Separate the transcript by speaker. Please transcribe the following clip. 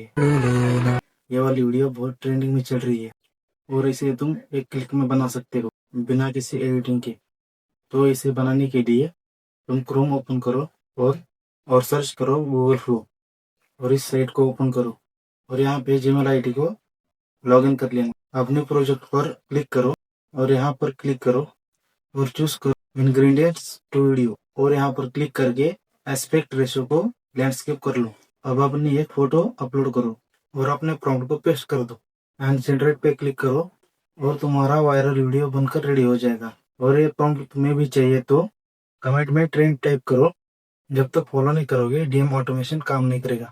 Speaker 1: ये वाली वीडियो बहुत ट्रेंडिंग में चल रही है और इसे तुम एक क्लिक में बना सकते हो बिना किसी एडिटिंग के। तो इसे बनाने के लिए तुम क्रोम ओपन करो और सर्च करो गूगल फ्लो और इस साइट को ओपन करो और यहाँ पे जीमेल आईडी को लॉगिन कर लेना। अपने प्रोजेक्ट पर क्लिक करो और यहाँ पर क्लिक करो और चूज करो इंग्रेडिएंट्स टू वीडियो और यहाँ पर क्लिक करके एस्पेक्ट रेशियो को लैंडस्केप कर लो। अब अपनी एक फोटो अपलोड करो और अपने प्रॉम्प्ट को पेस्ट कर दो एंड जनरेट पे क्लिक करो और तुम्हारा वायरल वीडियो बनकर रेडी हो जाएगा। और ये प्रॉम्प्ट तुम्हें भी चाहिए तो कमेंट में ट्रेंड टाइप करो। जब तक फॉलो नहीं करोगे डीएम ऑटोमेशन काम नहीं करेगा।